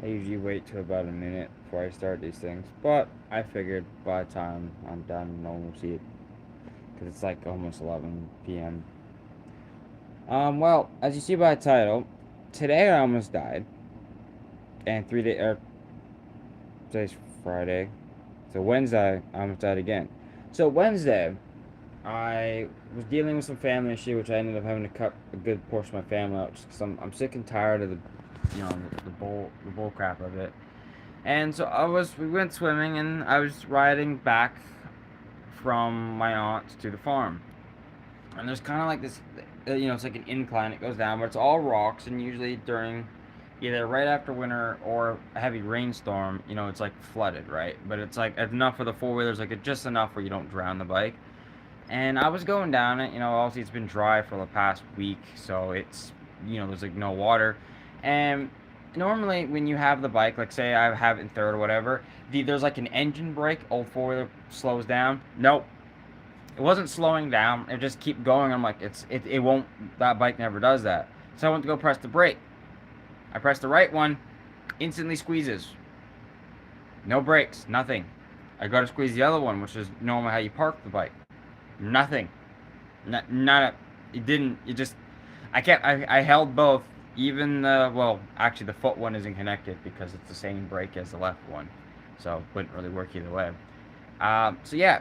I usually wait till about a minute before I start these things, but I figured by the time I'm done, no one will see it because it's like almost 11 p.m. Well, as you see by the title, today I almost died, and 3 day today's Friday, so Wednesday I almost died again. So Wednesday, I was dealing with some family issue, which I ended up having to cut a good portion of my family out just because I'm sick and tired of the bull crap of it. And so we went swimming, and I was riding back from my aunt's to the farm. And there's kind of like this, it's like an incline. It goes down, but it's all rocks. And usually during either right after winter or a heavy rainstorm, it's like flooded, right? But it's like enough for the four wheelers, like it's just enough where you don't drown the bike. And I was going down it, obviously it's been dry for the past week, so there's like no water. And normally when you have the bike, like say I have it in third or whatever, there's like an engine brake, old four wheeler slows down. Nope. It wasn't slowing down, it just keep going. I'm like, it won't, that bike never does that. So I went to go press the brake. I pressed the right one, instantly squeezes. No brakes, nothing. I go to squeeze the other one, which is normally how you park the bike. Nothing. Not it didn't. It just. I held both. Even actually, the foot one isn't connected because it's the same brake as the left one, so it wouldn't really work either way. So yeah,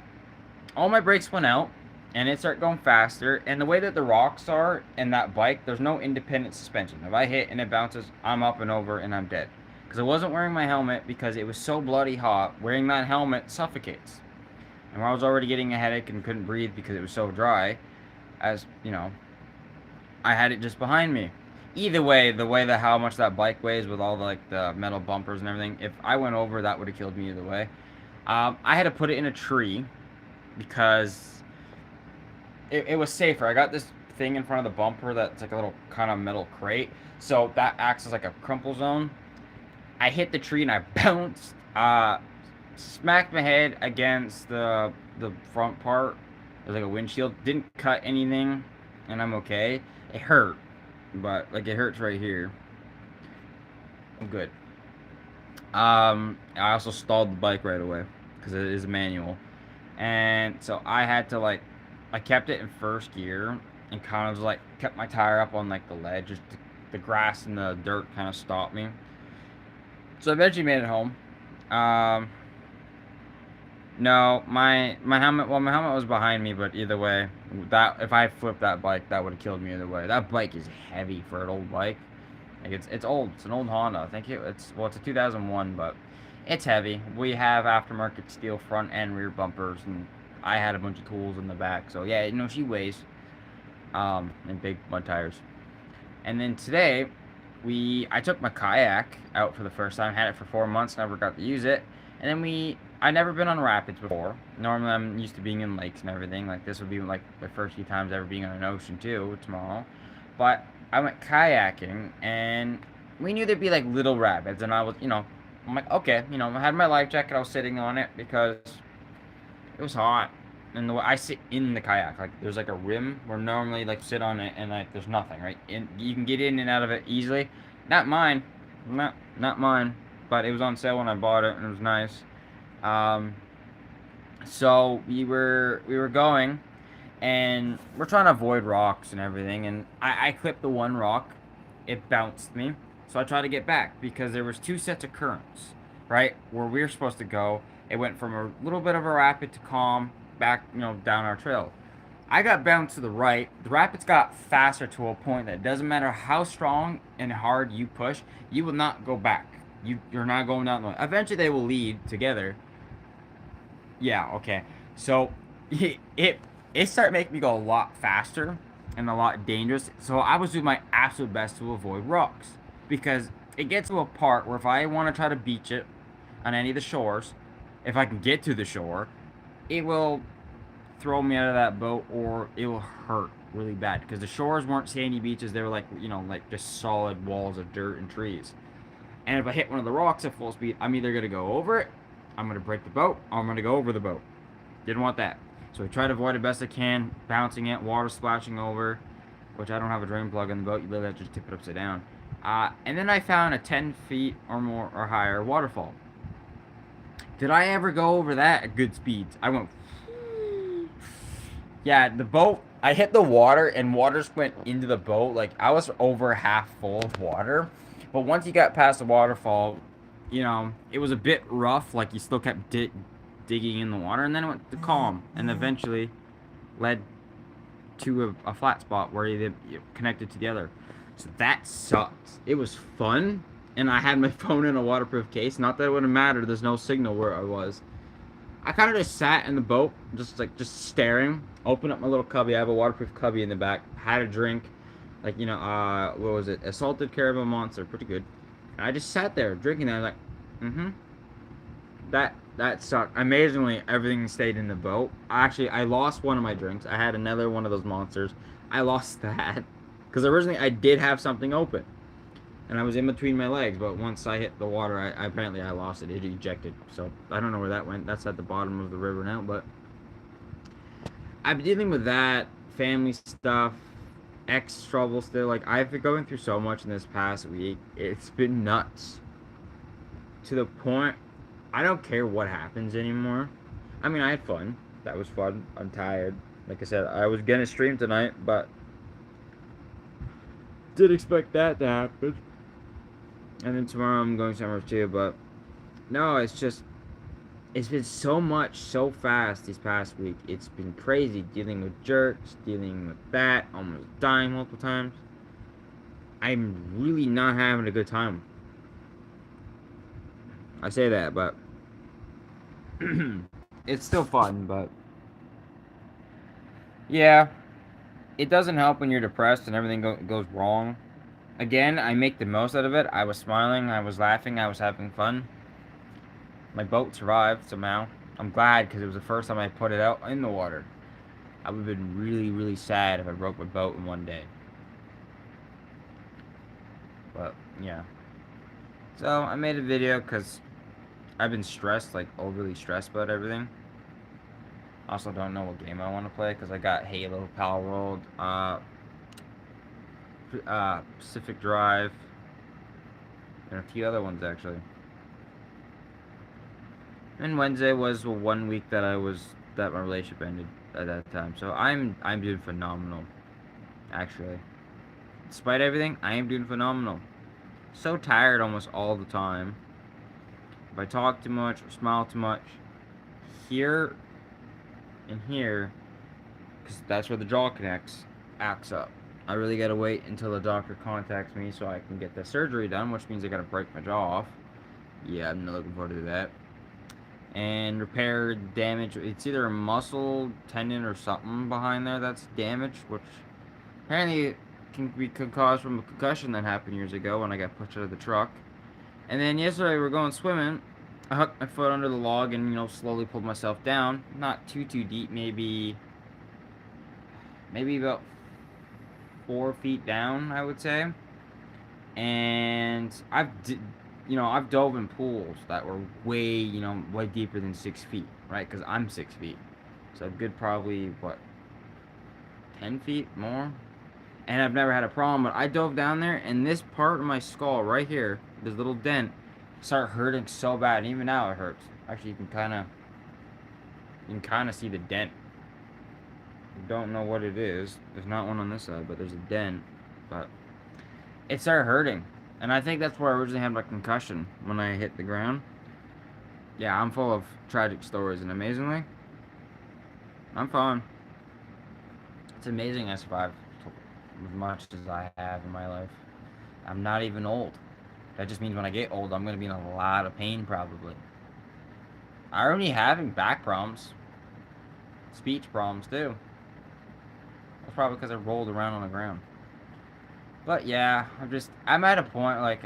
all my brakes went out, and it started going faster. And the way that the rocks are in that bike, there's no independent suspension. If I hit and it bounces, I'm up and over and I'm dead. Because I wasn't wearing my helmet because it was so bloody hot. Wearing that helmet suffocates. And I was already getting a headache and couldn't breathe because it was so dry, as I had it just behind me. Either way, the way that how much that bike weighs with all the metal bumpers and everything, if I went over, that would have killed me either way. I had to put it in a tree because it was safer. I got this thing in front of the bumper that's like a little kind of metal crate, so that acts as like a crumple zone. I hit the tree and I bounced, smacked my head against the front part. There's like a windshield. Didn't cut anything, and I'm okay. It hurt, but like it hurts right here. I'm good. I also stalled the bike right away because it is manual, and so I had to I kept it in first gear and kind of like kept my tire up on like the ledge. Just the grass and the dirt kind of stopped me. So I eventually made it home. Um, No, my helmet. Well, my helmet was behind me, but either way, that if I flipped that bike, that would have killed me either way. That bike is heavy for an old bike. Like it's old. It's an old Honda. I think it's a 2001, but it's heavy. We have aftermarket steel front and rear bumpers, and I had a bunch of tools in the back. So yeah, she weighs. And big mud tires. And then today, I took my kayak out for the first time. Had it for 4 months, never got to use it. And then I never been on rapids before. Normally, I'm used to being in lakes and everything. Like this would be like the first few times ever being on an ocean too tomorrow. But I went kayaking, and we knew there'd be like little rapids, and I'm like, okay, I had my life jacket. I was sitting on it because it was hot, and the way I sit in the kayak, like there's like a rim where normally like sit on it and like there's nothing, right? And you can get in and out of it easily. Not mine, not mine, but it was on sale when I bought it and it was nice. Um, so we were going, and we're trying to avoid rocks and everything. And I clipped the one rock, it bounced me. So I tried to get back because there was two sets of currents, right? Where we were supposed to go. It went from a little bit of a rapid to calm, back, down our trail. I got bounced to the right. The rapids got faster to a point that it doesn't matter how strong and hard you push, you will not go back. You're not going down the way. Eventually, they will lead together. Yeah, okay. So it it started making me go a lot faster and a lot dangerous. So I was doing my absolute best to avoid rocks because it gets to a part where if I want to try to beach it on any of the shores, if I can get to the shore, it will throw me out of that boat or it will hurt really bad because the shores weren't sandy beaches. They were like, like just solid walls of dirt and trees. And if I hit one of the rocks at full speed, I'm either going to go over it, I'm going to break the boat, or I'm going to go over the boat. Didn't want that. So I try to avoid it best I can, bouncing it, water splashing over, which I don't have a drain plug in the boat. You literally have to just tip it upside down. And then I found a 10 feet or more or higher waterfall. Did I ever go over that at good speeds? I went. Yeah, the boat. I hit the water and water just went into the boat. Like I was over half full of water, but once you got past the waterfall, it was a bit rough. Like you still kept digging in the water, and then it went to calm, and eventually led to a flat spot where you connected to the other. So that sucks. It was fun, and I had my phone in a waterproof case. Not that it would have mattered. There's no signal where I was. I kind of just sat in the boat, just staring. Opened up my little cubby. I have a waterproof cubby in the back. Had a drink, what was it? A salted caramel monster, pretty good. And I just sat there drinking that. I was like, mm-hmm. That sucked. Amazingly, everything stayed in the boat. I lost one of my drinks. I had another one of those monsters. I lost that because originally I did have something open, and I was in between my legs. But once I hit the water, I lost it. It ejected. So I don't know where that went. That's at the bottom of the river now. But I've been dealing with that family stuff, ex trouble still. Like I've been going through so much in this past week. It's been nuts. To the point, I don't care what happens anymore. I mean, I had fun. That was fun. I'm tired. Like I said, I was gonna stream tonight, but did expect that to happen. And then tomorrow I'm going somewhere too. But no, it's been so much so fast this past week. It's been crazy dealing with jerks, dealing with that, almost dying multiple times. I'm really not having a good time. I say that, but it's still fun, but yeah, it doesn't help when you're depressed and everything goes wrong. Again, I make the most out of it. I was smiling, I was laughing, I was having fun. My boat survived somehow. I'm glad because it was the first time I put it out in the water. I would have been really, really sad if I broke my boat in one day. But, yeah. So, I made a video because I've been stressed, like overly stressed about everything. Also don't know what game I want to play because I got Halo, Palworld, Pacific Drive, and a few other ones actually. And Wednesday was 1 week that my relationship ended at that time. So I'm doing phenomenal, actually. Despite everything, I am doing phenomenal. So tired almost all the time. If I talk too much or smile too much, here and here, because that's where the jaw connects, acts up. I really gotta wait until the doctor contacts me so I can get the surgery done, which means I gotta break my jaw off. Yeah, I'm not looking forward to that. And repair damage. It's either a muscle, tendon, or something behind there that's damaged, which apparently can be caused from a concussion that happened years ago when I got pushed out of the truck. And then yesterday we were going swimming. I hooked my foot under the log and slowly pulled myself down. Not too deep, maybe about 4 feet down, I would say. And I've dove in pools that were way deeper than 6 feet, right? Because I'm 6 feet, so good probably 10 feet more. And I've never had a problem, but I dove down there, and this part of my skull right here, this little dent, started hurting so bad. And even now it hurts. Actually, you can kind of see the dent. Don't know what it is. There's not one on this side, but there's a dent. But it started hurting. And I think that's where I originally had my concussion when I hit the ground. Yeah, I'm full of tragic stories, and amazingly, I'm fine. It's amazing I survived as much as I have in my life. I'm not even old. That just means when I get old, I'm going to be in a lot of pain, probably. I already having back problems. Speech problems, too. That's probably because I rolled around on the ground. But yeah, I'm at a point, like,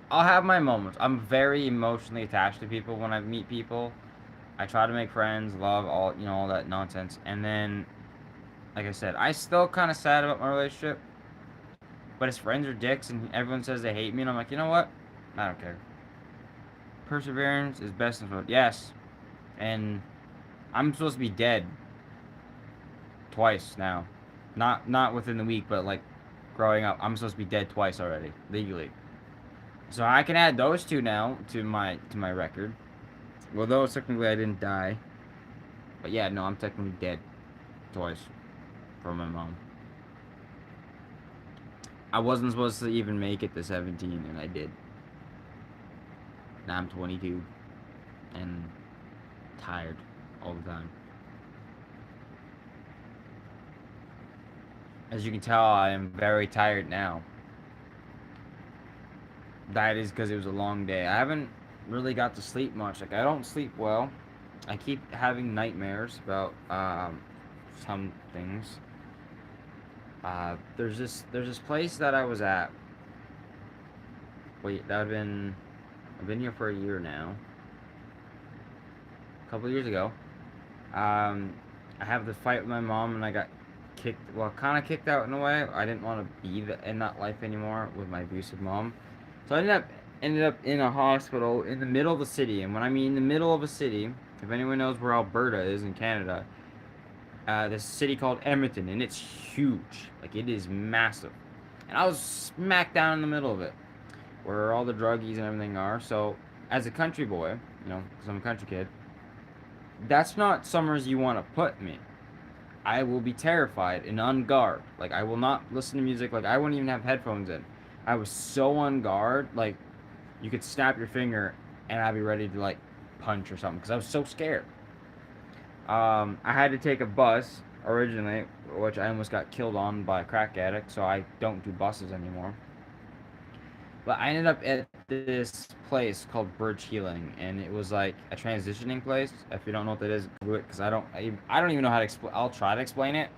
I'll have my moments. I'm very emotionally attached to people when I meet people. I try to make friends, love, all that nonsense. And then, like I said, I still kind of sad about my relationship. But his friends are dicks and everyone says they hate me. And I'm like, you know what? I don't care. Perseverance is best in food. Yes. And I'm supposed to be dead. Twice now. Not within the week, but like growing up. I'm supposed to be dead twice already, legally. So I can add those two now to my record. Well, though technically I didn't die, but yeah, no, I'm technically dead twice from my mom. I wasn't supposed to even make it to 17, and I did. Now I'm 22 and tired all the time. As you can tell, I am very tired now. That is because it was a long day. I haven't really got to sleep much. Like, I don't sleep well. I keep having nightmares about some things. There's this place that I was at. Wait, I've been here for a year now. A couple years ago. Um, I have the fight with my mom, and I got kicked. Well, kind of kicked out in a way. I didn't want to be in that life anymore with my abusive mom. So I ended up in a hospital in the middle of the city. And when I mean the middle of a city, if anyone knows where Alberta is in Canada, this city called Edmonton, and it's huge. Like, it is massive. And I was smack down in the middle of it, where all the druggies and everything are. So, as a country boy, because I'm a country kid, that's not summers you want to put me. I will be terrified and on guard. Like, I will not listen to music. Like, I wouldn't even have headphones in. I was so on guard. Like, you could snap your finger and I'd be ready to, like, punch or something because I was so scared. I had to take a bus originally, which I almost got killed on by a crack addict, so I don't do buses anymore. But I ended up at this place called Bridge Healing, and it was like a transitioning place. If you don't know what that is, do it because I don't even know how to explain. I'll try to explain it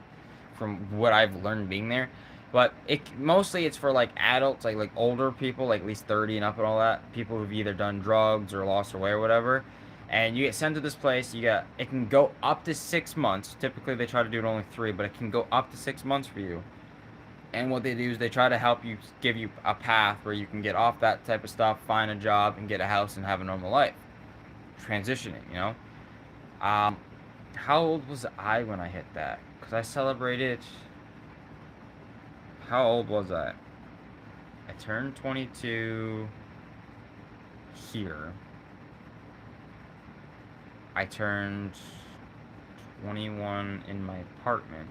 from what I've learned being there. But it's for like adults, like older people, like at least 30 and up and all that. People who've either done drugs or lost their way or whatever. And you get sent to this place. It can go up to 6 months. Typically, they try to do it only 3, but it can go up to 6 months for you. And what they do is they try to help you, give you a path where you can get off that type of stuff, find a job, and get a house and have a normal life. Transitioning. Um, how old was I when I hit that? Because I celebrated. How old was I? I turned 22 here. I turned 21 in my apartment.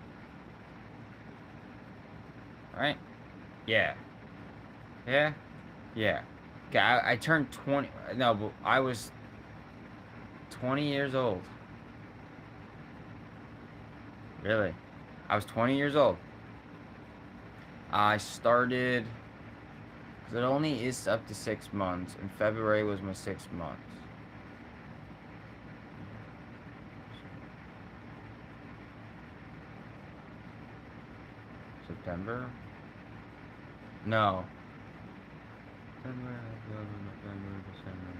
Right? Yeah. Yeah? Yeah. Okay, I turned 20. No, but I was 20 years old. Really? I was 20 years old. I started. Because it only is up to 6 months, and February was my 6 months. September? No. September, October, November, December.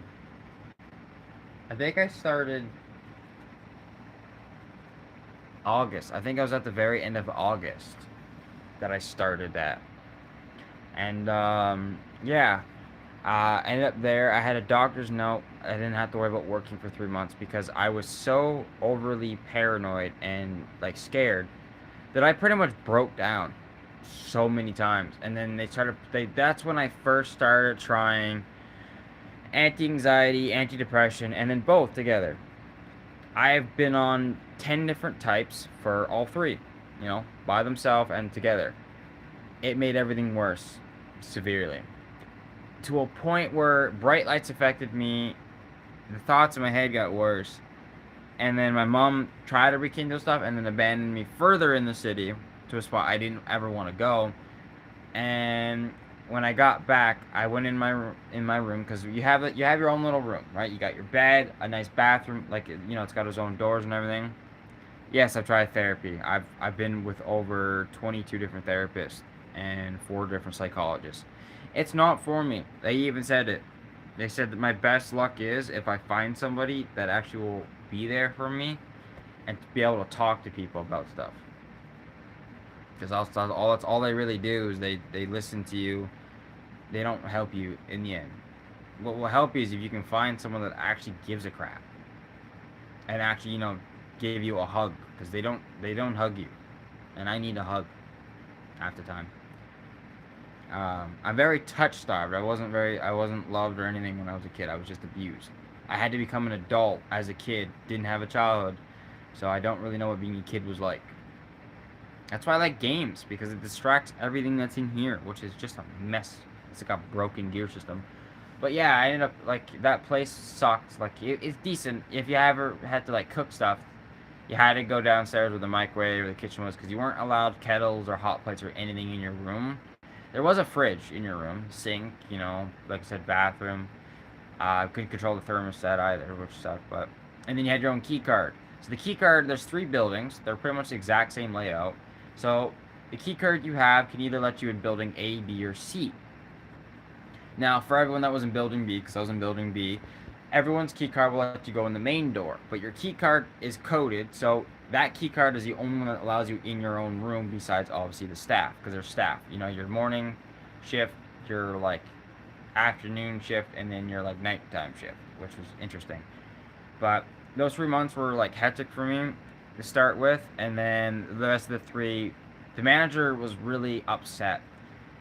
I think I started August. I think I was at the very end of August that I started that. And yeah, I ended up there. I had a doctor's note. I didn't have to worry about working for 3 months because I was so overly paranoid and like scared that I pretty much broke down so many times. And then that's when I first started trying anti-anxiety, anti-depression, and then both together. I've been on 10 different types for all three, by themselves and together. It made everything worse severely. To a point where bright lights affected me, the thoughts in my head got worse. And then my mom tried to rekindle stuff and then abandoned me further in the city to a spot I didn't ever want to go. And when I got back, I went in my room because you have your own little room, right? You got your bed, a nice bathroom, like it's got its own doors and everything. Yes, I've tried therapy. I've been with over 22 different therapists and 4 different psychologists. It's not for me. They even said it. They said that my best luck is if I find somebody that actually will be there for me and to be able to talk to people about stuff. Because that's all they really do is they listen to you. They don't help you in the end. What will help you is if you can find someone that actually gives a crap and actually give you a hug because they don't hug you, and I need a hug half the time. I'm very touch starved. I wasn't loved or anything when I was a kid. I was just abused. I had to become an adult as a kid. Didn't have a childhood, so I don't really know what being a kid was like. That's why I like games because it distracts everything that's in here, which is just a mess. It's like a broken gear system. But yeah, I ended up like that place sucked. Like it's decent if you ever had to like cook stuff. You had to go downstairs where the microwave or the kitchen was because you weren't allowed kettles or hot plates or anything in your room. There was a fridge in your room, sink, like I said, bathroom. Couldn't control the thermostat either, which sucked. But and then you had your own key card. So the key card, there's 3 buildings. They're pretty much the exact same layout. So the key card you have can either let you in building A, B, or C. Now, for everyone that was in building B, because I was in building B, everyone's key card will let you go in the main door. But your key card is coded, so that key card is the only one that allows you in your own room besides obviously the staff, because there's staff. Your morning shift, your like afternoon shift, and then your like nighttime shift, which was interesting. But those 3 months were like hectic for me to start with, and then the rest of the three, the manager was really upset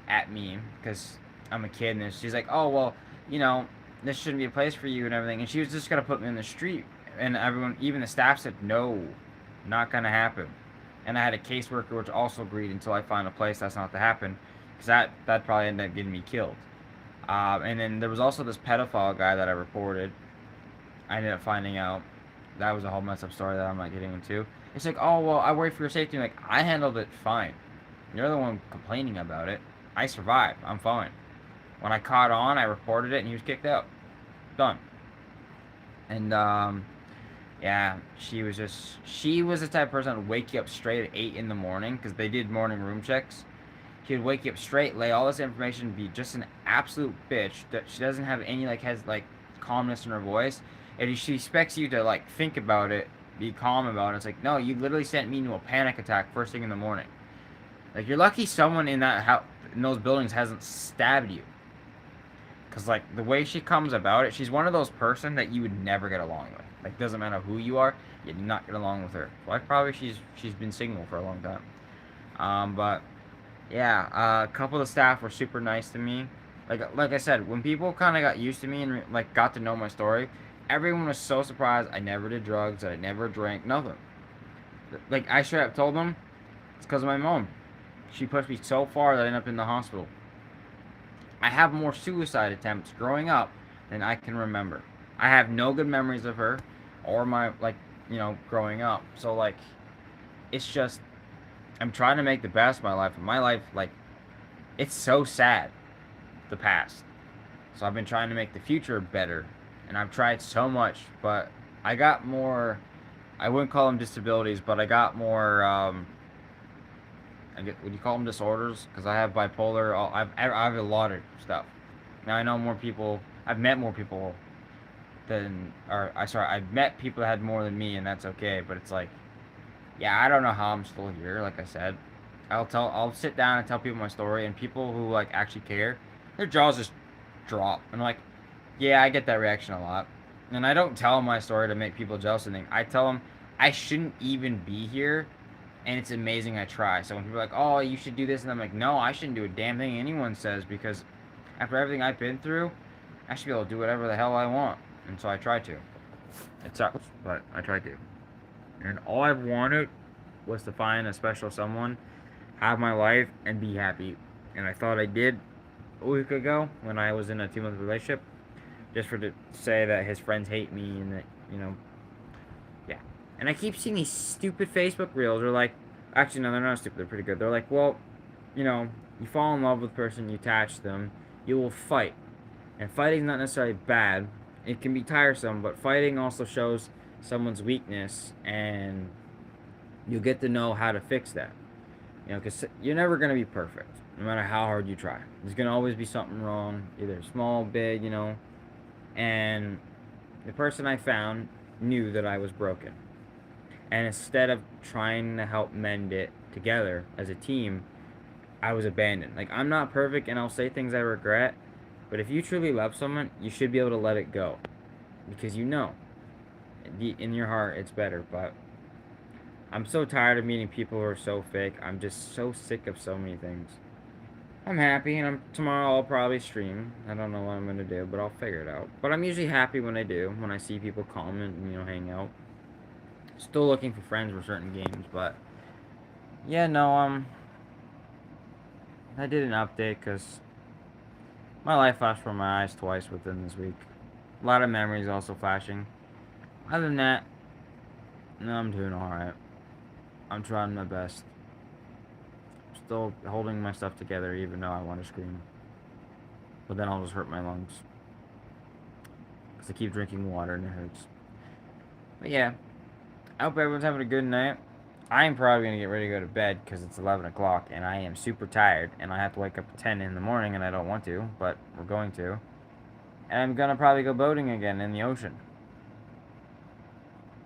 at me because I'm a kid, and she's like, "Oh well, you know, this shouldn't be a place for you and everything," and she was just gonna put me in the street, and everyone, even the staff, said no, not gonna happen. And I had a caseworker which also agreed until I find a place that's not to happen, because that probably ended up getting me killed. And then there was also this pedophile guy that I reported. I ended up finding out that was a whole mess up story that I'm not getting into. It's like, oh well, I worry for your safety. I'm like, I handled it fine. You're the one complaining about it. I survived. I'm fine. When I caught on, I reported it, and he was kicked out. Done. And yeah, she was the type of person that would wake you up straight at 8 in the morning because they did morning room checks. She would wake you up straight, lay all this information, be just an absolute bitch that she doesn't have any has like calmness in her voice, and she expects you to like think about it, be calm about it. It's like, no, you literally sent me into a panic attack first thing in the morning. Like you're lucky someone in that house, in those buildings, hasn't stabbed you. Cause like the way she comes about it, she's one of those person that you would never get along with. Like doesn't matter who you are, you'd not get along with her. Like probably she's been single for a long time. But yeah, a couple of the staff were super nice to me. Like I said, when people kind of got used to me and like got to know my story, everyone was so surprised I never did drugs, that I never drank, nothing. Like I should have told them it's because of my mom. She pushed me so far that I ended up in the hospital. I have more suicide attempts growing up than I can remember. I have no good memories of her or my growing up. So like it's just I'm trying to make the best of my life. And my life like it's so sad the past. So I've been trying to make the future better, and I've tried so much, but I got more. I wouldn't call them disabilities, but I got more. Would you call them disorders? Because I have bipolar. I have a lot of stuff. Now I know more people. I've met more people than, or I sorry, I've met people that had more than me, and that's okay. But it's like, yeah, I don't know how I'm still here. Like I said, I'll sit down and tell people my story, and people who like actually care, their jaws just drop. And like, yeah, I get that reaction a lot. And I don't tell them my story to make people jealous or anything. I tell them I shouldn't even be here, and it's amazing I try. So when people are like, oh, you should do this, and I'm like, no, I shouldn't do a damn thing anyone says, because after everything I've been through, I should be able to do whatever the hell I want. And so I try to. It sucks, but I try to. And all I've wanted was to find a special someone, have my life, and be happy. And I thought I did a week ago when I was in a 2 month relationship, just for to say that his friends hate me and that yeah. And I keep seeing these stupid Facebook reels. They're like, actually no, they're not stupid. They're pretty good. They're like, well, you know, you fall in love with a person, you attach to them, you will fight, and fighting's not necessarily bad. It can be tiresome, but fighting also shows someone's weakness, and you'll get to know how to fix that. Because you're never gonna be perfect, no matter how hard you try. There's gonna always be something wrong, either small, big, and the person I found knew that I was broken. And instead of trying to help mend it together as a team, I was abandoned. Like, I'm not perfect and I'll say things I regret, but if you truly love someone, you should be able to let it go. Because in your heart, it's better. But I'm so tired of meeting people who are so fake. I'm just so sick of so many things. I'm happy, and tomorrow I'll probably stream. I don't know what I'm gonna do, but I'll figure it out. But I'm usually happy when I do, when I see people comment and hang out. Still looking for friends for certain games, but yeah, no, I did an update because my life flashed before my eyes twice within this week. A lot of memories also flashing. Other than that, no, I'm doing alright. I'm trying my best. Still holding my stuff together even though I want to scream. But then I'll just hurt my lungs. Because I keep drinking water and it hurts. But yeah, I hope everyone's having a good night. I'm probably going to get ready to go to bed because it's 11 o'clock and I am super tired. And I have to wake up at 10 in the morning and I don't want to, but we're going to. And I'm going to probably go boating again in the ocean.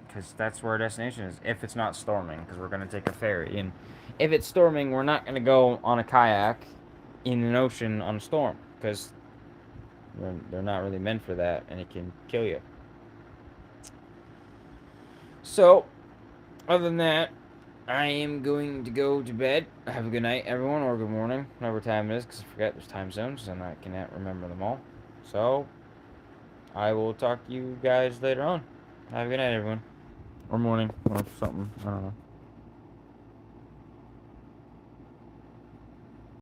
Because that's where our destination is. If it's not storming, because we're going to take a ferry. And if it's storming, we're not going to go on a kayak in an ocean on a storm. Because they're not really meant for that and it can kill you. So, other than that, I am going to go to bed. Have a good night, everyone, or good morning, whatever time it is, because I forget there's time zones and I cannot remember them all. So, I will talk to you guys later on. Have a good night, everyone. Or morning, or something. I don't know.